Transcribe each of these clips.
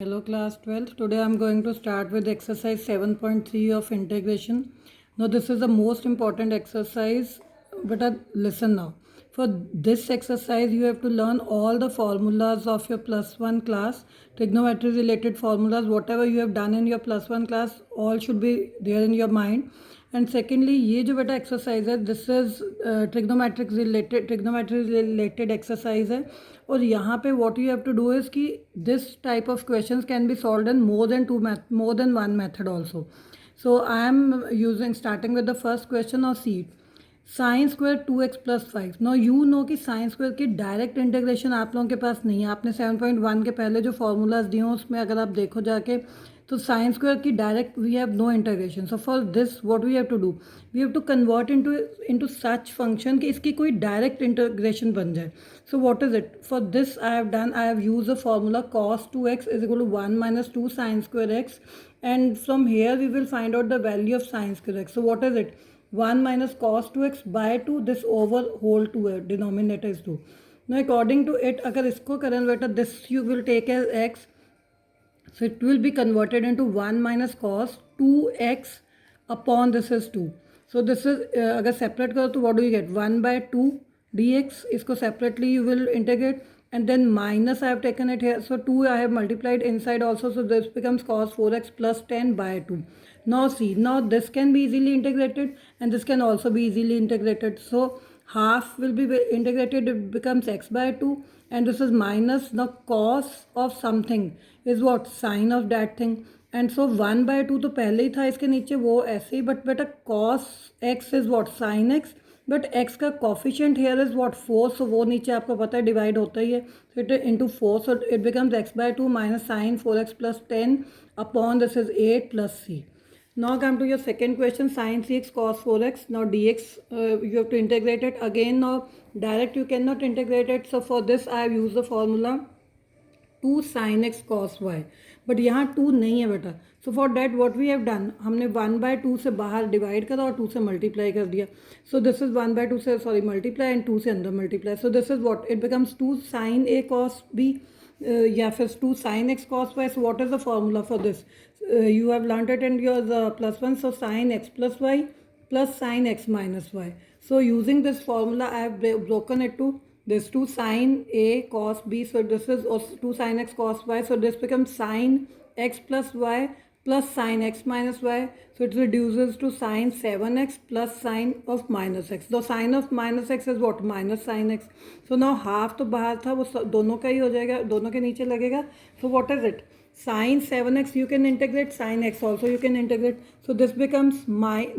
Hello class 12th. Today I am going to start with exercise 7.3 of integration. Now this is the most important exercise, but listen now. For this exercise you have to learn all the formulas of your plus 1 class, trigonometry related formulas, whatever you have done in your plus 1 class, all should be there in your mind. And secondly, ये जो बेटा exercise है, this is trigonometry related exercise है. और यहाँ पे what you have to do is कि this type of questions can be solved in more than one method also. So I am starting with the first question of C. Sine square 2x plus 5. Now you know कि sine square की direct integration आप लोगों के पास नहीं है. आपने 7.1 के पहले जो फॉर्मूलाज दिए हैं उसमें अगर आप देखो जाके तो साइन स्क्वायर की direct we have no integration. So for this what we have to do, we have to convert into such function कि इसकी कोई डायरेक्ट इंटीग्रेशन बन जाए. So what is it? For this I have use a formula cos 2x is equal to 1 minus 2 sin square x, and from here we will find out the value of sin square x. So what is it? 1 minus cos 2x by 2, this over whole 2 है, denominator is 2. Now according to it, अगर इसको करें बेटा, this you will take as x, so it will be converted into 1 minus cos 2x upon this is 2. So this is अगर separate करो तो what do you get? 1 by 2 dx. इसको separately you will integrate, and then minus I have taken it here, so 2 I have multiplied inside also, so this becomes cos 4x plus 10 by 2. Now see, now this can be easily integrated and this can also be easily integrated. So half will be integrated, it becomes x by 2, and this is minus, now cos of something is what? Sine of that thing. And so 1 by 2 तो पहले ही था इसके नीचे, वो ऐसे ही, but बेटा cos x is what? Sin x, but x का coefficient here is what? 4. So वो नीचे आपको पता है डिवाइड होता ही है, so it into 4, so it becomes x by 2 minus sine 4x plus 10 upon this is 8 plus c. Now come to your second question, sin 3x cos 4x. Now dx you have to integrate it again. Now direct you cannot integrate it, so for this I have used the formula 2 sin x cos y, but यहाँ 2 नहीं है बेटा. So for that what we have done, हमने 1 by 2 से बाहर divide करा और 2 से मल्टीप्लाई कर दिया. सो दिस इज 1 by 2 से सॉरी मल्टीप्लाई एंड 2 से अंदर multiply. So this is what? It becomes 2 sin a cos b या फिर 2 sin x cos y. So what is the formula for this? You have learned it in your plus 1. So sin x plus y plus sin x minus y. So using this formula I have broken it to this 2 sin a cos b. So this is also 2 sin x cos y. So this becomes sin x plus y plus sin x minus y. So it reduces to sin 7x plus sin of minus x. The sin of minus x is what? Minus sin x. So now half तो बाहर था, वो दोनों का ही हो जाएगा, दोनों के नीचे लगेगा. So what is it? Sin 7x you can integrate, sin x also you can integrate. So this becomes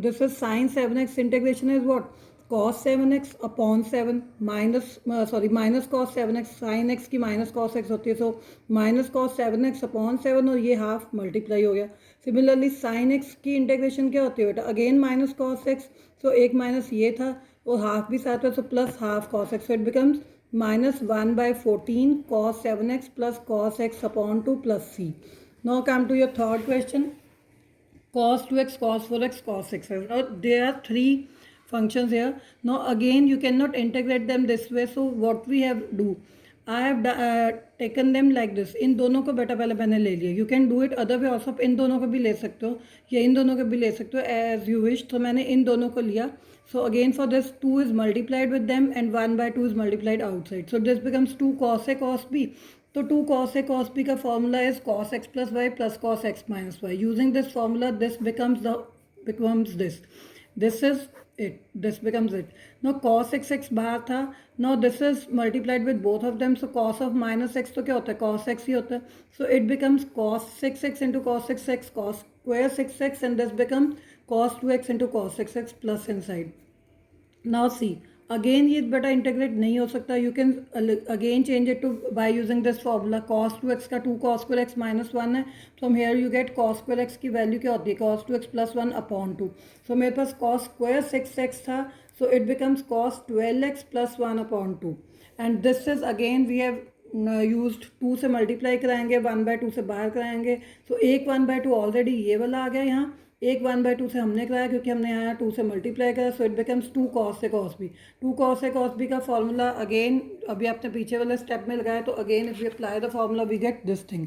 this is sin 7x integration is what? Cos 7x upon 7 minus minus cos 7x. sin x की minus cos x होती है, so minus cos 7x upon 7, और ये half multiply हो गया. Similarly sin x की integration क्या होती है बेटा? Again minus cos x, so एक माइनस ये था और हाफ भी साथ है, so plus half cos x. So it becomes minus 1 by 14 cos 7x plus cos x upon 2 plus c. Now come to your third question, cos 2x cos 4x cos 6x. Now there are three functions here. Now again you cannot integrate them this way, so what we have do, I have taken them like this. इन दोनों को बेटा पहले मैंने ले लिया. You can do it other way also, इन दोनों को भी ले सकते हो या इन दोनों को भी ले सकते हो एज यू विश. तो मैंने इन दोनों को लिया. So again for this 2 is multiplied with them and 1 by 2 is multiplied outside. So this becomes 2 cos a cos b. So 2 cos a cos b का formula is cos x plus y plus cos x minus y. Using this formula this becomes this. This is it. This becomes it. Now cos x बाहर था. Now this is multiplied with both of them. So cos of minus x तो क्या होता है? Cos x ही होता है. So it becomes cos 6x into cos 6x cos square 6x, and this becomes cos 2x into cos 6x plus inside. Now see, again ये बेटा integrate नहीं हो सकता. You can again change it to by using this formula. cos 2x का 2 cos square x minus 1 है. From here you get cos square x की value क्या होती है? cos 2x plus 1 upon 2. So मेरे पास cos square 6x था, so it becomes cos 12x plus 1 upon 2. And this is again we have used 2 से multiply कराएंगे, 1 by 2 से बाहर कराएंगे. So एक 1 by 2 ऑलरेडी ये वाला आ गया यहाँ, एक 1 by 2 से हमने कराया क्योंकि हमने यहाँ 2 से मल्टीप्लाई करा. सो it becomes 2 cos a cos b. 2 cos a cos b का फॉर्मूला अगेन अभी आपने पीछे वाले स्टेप में लगाया, तो again if we apply the formula we get this thing.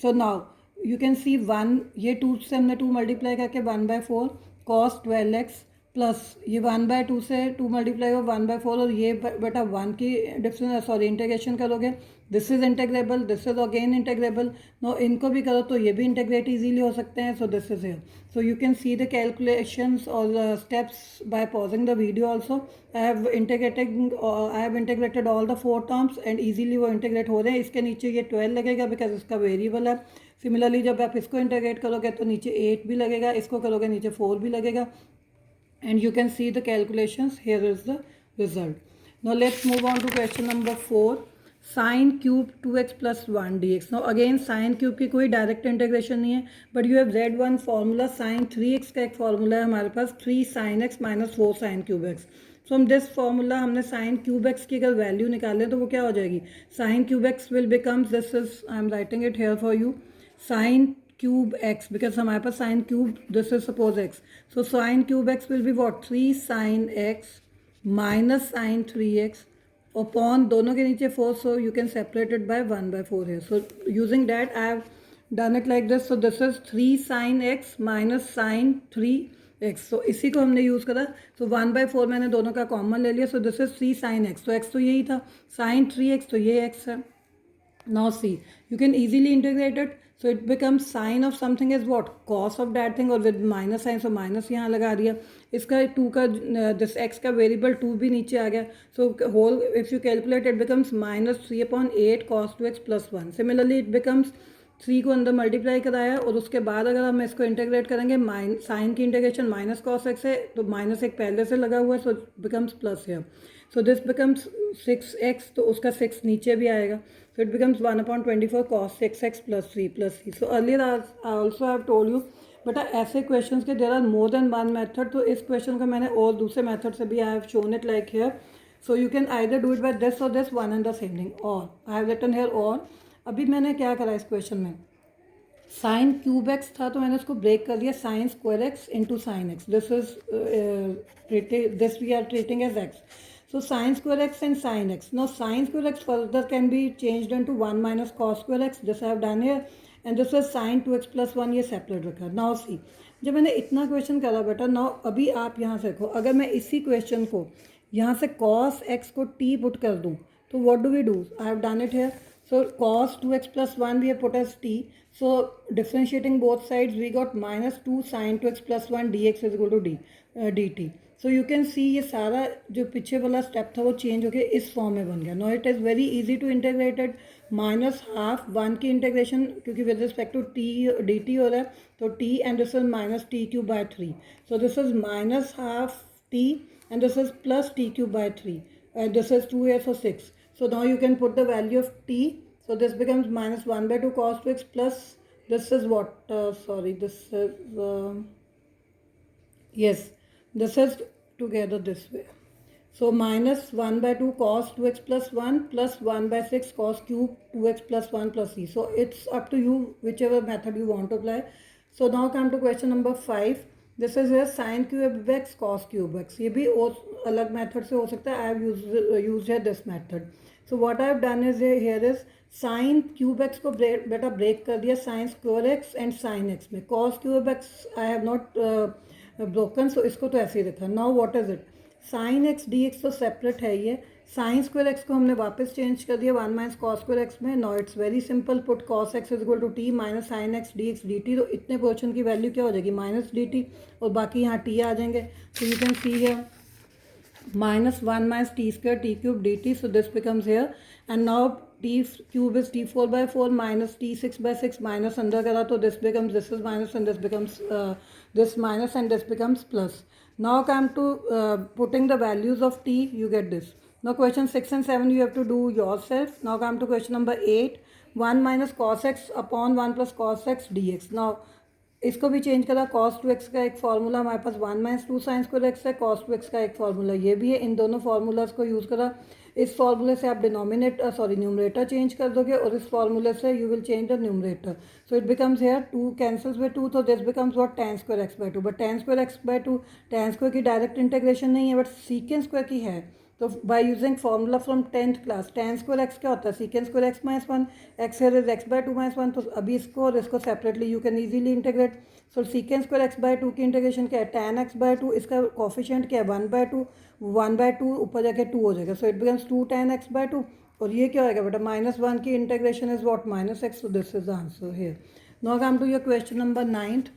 So now you can see 1, ये 2 से हमने 2 मल्टीप्लाई करके 1/4 कॉस 12x प्लस ये 1/2 से 2 मल्टीप्लाई हो 1/4 और ये बेटा 1 की डिफरेंस सॉरी इंटीग्रेशन करोगे, this is integrable, this is again integrable. Now इनको भी करो तो ये भी इंटेग्रेट इजीली हो सकते हैं। So this is here, so you can see the calculations और steps by pausing the video also. I have integrated all the 4 terms and easily वो इंटीग्रेट हो रहे हैं। इसके नीचे ये 12 लगेगा बिकॉज इसका वेरिएबल है। सिमिलरली जब आप इसको इंटीग्रेट करोगे तो नीचे 8 भी लगेगा, इसको करोगे नीचे 4 भी लगेगा। And you can see the calculations. Here is the result. Now let's move on to question number 4. Sine cube 2x plus 1 dx. Now again sine cube की कोई डायरेक्ट इंटीग्रेशन नहीं है, but you have read one formula sin 3x का एक formula है हमारे पास 3 sin x minus 4 sin cube x. From this formula हमने sin cube x की अगर वैल्यू निकालें तो वो क्या हो जाएगी, sin cube x will become, this is I am writing it here for you, sin cube x, because हमारे पास sin cube, this is suppose x, so sin cube x will be what, 3 sin x minus sin 3x upon दोनों के नीचे 4, so you can separate it by 1/4 here. So using that I have done it like this. So this is 3 sin x minus sin 3x. so इसी को हमने use करा. so 1/4 मैंने दोनों का कॉमन ले लिया. so this is 3 sin x, तो x तो यही था, sin 3x तो ये x है. Now see, you can easily integrate it. So it becomes sine of something is what, cos of that thing, और with minus sign, so minus यहाँ लगा दिया. इसका 2 का this x का वेरिएबल 2 भी नीचे आ गया. So whole if you calculate it becomes minus 3/8 cos 2x plus 1. Similarly it becomes 3 को अंदर मल्टीप्लाई कराया और उसके बाद अगर हम इसको इंटीग्रेट करेंगे, साइन की इंटीग्रेशन माइनस कॉस एक्स है तो माइनस एक पहले से लगा हुआ है, सो बिकम्स प्लस है. सो दिस बिकम्स 6x, तो उसका 6 नीचे भी आएगा. So it becomes 1/24 cos 6x plus 3 plus c. So earlier I also have told you, but ऐसे questions के there are more than one method. तो इस question को मैंने और दूसरे method से भी I have shown it like here. So you can either do it by this or this, one and the same thing. Or I have written here or. अभी मैंने क्या करा इस question में, sin cube x था तो मैंने उसको break कर दिया sin square x into sin x. This is this we are treating as x. So sin square x and sin x. Now sin square x further can be changed into 1 minus cos square x. This I have done here. And this is sin 2x plus 1, ये separate रखा. Now see, जब मैंने इतना question करा बेटा, now अभी आप यहाँ से देखो, अगर मैं इसी क्वेश्चन को यहाँ से cos x को t पुट कर दूँ तो what do we do? I have done it here. So cos 2x plus 1 we have put as t. So differentiating both sides we got minus 2 sin 2x plus 1 dx is equal to dt. So you can सी ये सारा जो पीछे वाला step था वो change होकर इस form में बन गया. Now it is very easy to integrated. Minus half 1 की इंटीग्रेशन क्योंकि with respect to t d t हो रहा है तो t and this is minus t cube by 3. So this is minus half t and this is plus t cube by 3 and this is 2 so 6. So now you can put the value of t. So this becomes minus 1/2 cos 2x plus this is what this is yes, this is together this way. So minus 1/2 cos 2x plus 1 plus 1/6 cos cube 2x plus 1 plus c. So it's up to you whichever method you want to apply. So now come to question number 5. This is here sin cube x cos cube x. ये भी और अलग method से हो सकता है. I have used here this method. So what I have done is here is sin cube x को बेटा break कर दिया sin square x and sin x में. Cos cube x I have not broken, so इसको तो ऐसे ही रखा. Now what is it? sin x dx तो सेपरेट है ये. sin square x को हमने वापस चेंज कर दिया 1 minus cos square x में. Now it's very simple, put cos x is equal to t minus sin x dx dt. तो इतने पोर्शन की वैल्यू क्या हो जाएगी, माइनस dt, और बाकी यहाँ t आ जाएंगे. So you can see here minus 1 minus t square t cube dt. So this becomes here and now t cube is t4/4 minus t6/6 minus अंदर करा तो this becomes, this is minus and this becomes this minus and this becomes plus. Now come to putting the values of t, you get this. Now question 6 and 7 you have to do yourself. Now come to question number 8. 1 minus cos x upon 1 plus cos x dx. Now इसको भी change करा. cos 2x का एक formula हमारे पास 1 minus 2 sin square x है. cos 2x का एक formula ये भी है. इन दोनों फार्मूलाज को यूज़ करा. इस फार्मूले से आप न्यूमरेटर चेंज कर दोगे और इस फार्मूले से you will change the numerator. So it becomes here 2 cancels by 2, तो this becomes what, tan square x by 2. But tan square x by 2 tan square की डायरेक्ट इंटीग्रेशन नहीं है बट सीकेंड स्क्वायर की है. तो by using formula from 10th class, tan square x क्या होता है, secant square x minus one, x here is x by two minus one, तो अभी इसको और इसको separately you can easily integrate. So secant square x by two की integration क्या है, tan एक्स बाय टू, इसका कॉफिशिएंट क्या है 1/2, 1/2 ऊपर जाके 2 हो जाएगा, so it becomes 2 tan x by two. और ये क्या होगा बेटा, -1 की integration is what, -x. So this is the answer here. Now come to your question number 9th.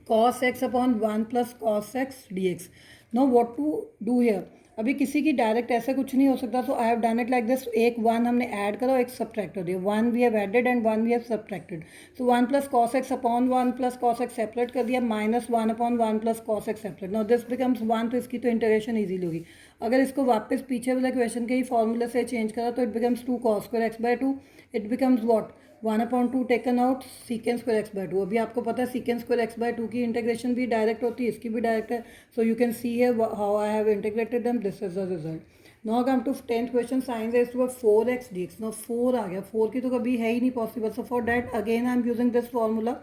cos x upon 1 plus cos x dx. Now what to do here? अभी किसी की direct ऐसा कुछ नहीं हो सकता, तो I have done it like this. एक वन हमने ऐड करा और एक सब्ट्रैक्ट कर दिया. One we have added and one we have subtracted. So 1 plus cos x upon 1 plus cos x separate कर दिया, -1 upon 1 plus cos x separate. Now this becomes 1, तो इसकी तो इंटीग्रेशन ईजिली होगी. अगर इसको वापस पीछे वाले क्वेश्चन के ही फॉर्मूले से चेंज करा तो it becomes 2 cos square x by 2. It becomes what, 1/2 taken out secant square x by 2. अभी आपको पता है सीकेंड स्क्वायर एक्स बाय 2 की इंटीग्रेशन भी डायरेक्ट होती है, इसकी भी डायरेक्ट है. So you can see here how I have integrated them. This is the result. Now come to 10th question, sine raise to 4x dx. Now 4 आ गया, 4 की तो कभी है ही नहीं possible. So for that again I am using this formula.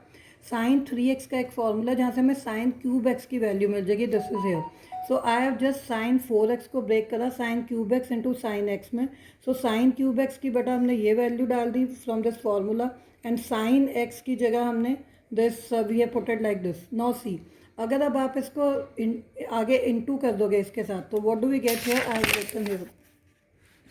Sine 3x का एक फॉर्मूला जहाँ से हमें साइन क्यूब एक्स की वैल्यू मिल जाएगी. This is here. So I have just sine 4x को ब्रेक करा sine cube x into sine x में. सो साइन क्यूब एक्स की बेटा हमने ये वैल्यू डाल दी from this formula, and sine x की जगह हमने this we have put it like this. Now see, अगर अब आप इसको आगे इंटू कर दोगे इसके साथ, तो what do we get here, I have written here.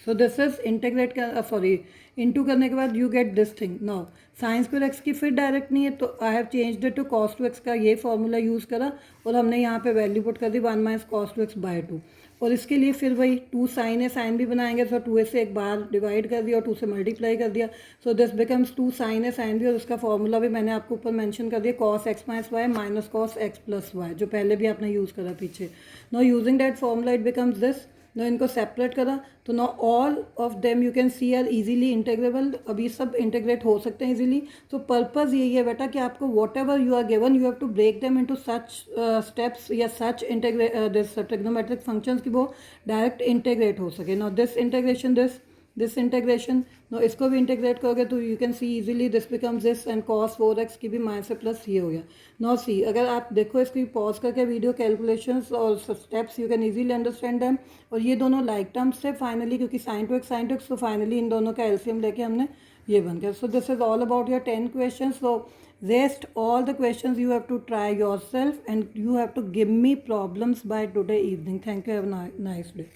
So this is integrate कर, सॉरी इंटू करने के बाद you get this thing. Now sine square x की फिर डायरेक्ट नहीं है, तो I have changed it to cos two x का ये फॉर्मूला यूज़ करा और हमने यहाँ पे वैल्यू पुट कर दी 1 minus cos two x by 2. और इसके लिए फिर वही 2 साइन है, साइन भी बनाएंगे, तो 2 से एक बार डिवाइड कर दिया और 2 से मल्टीप्लाई कर दिया. सो दिस बिकम्स 2 साइन है, साइन भी, और उसका फॉर्मूला भी मैंने आपको ऊपर मेंशन कर दिया, cos x minus y minus cos x plus y, जो पहले भी आपने यूज़ करा पीछे. Now using that formula it becomes this. Now इनको सेपरेट करा, तो now all of them you can see are easily integrable. अभी सब इंटीग्रेट हो सकते हैं इजीली. तो पर्पज़ यही है बेटा कि आपको whatever you are given you have to break them into such steps या सच दिस ट्रिग्नोमेट्रिक फंक्शंस की वो डायरेक्ट इंटीग्रेट हो सके. Now this integration, this integration, now इसको भी इंटीग्रेट करोगे तो you can see easily this becomes this, and cos 4x की भी माइनस से प्लस ये हो गया. नो सी, अगर आप देखो इसकी पॉज करके वीडियो कैलकुलेशंस और steps you can easily understand them. और ये दोनों लाइक टर्म्स थे फाइनली, क्योंकि साइन टू एक्स, तो फाइनली इन दोनों का एलसीएम लेके हमने ये बन गया. सो this is all about your 10 question. So rest all the questions you have to try yourself, and you have to give me problems by today evening. Thank you. Have a nice day.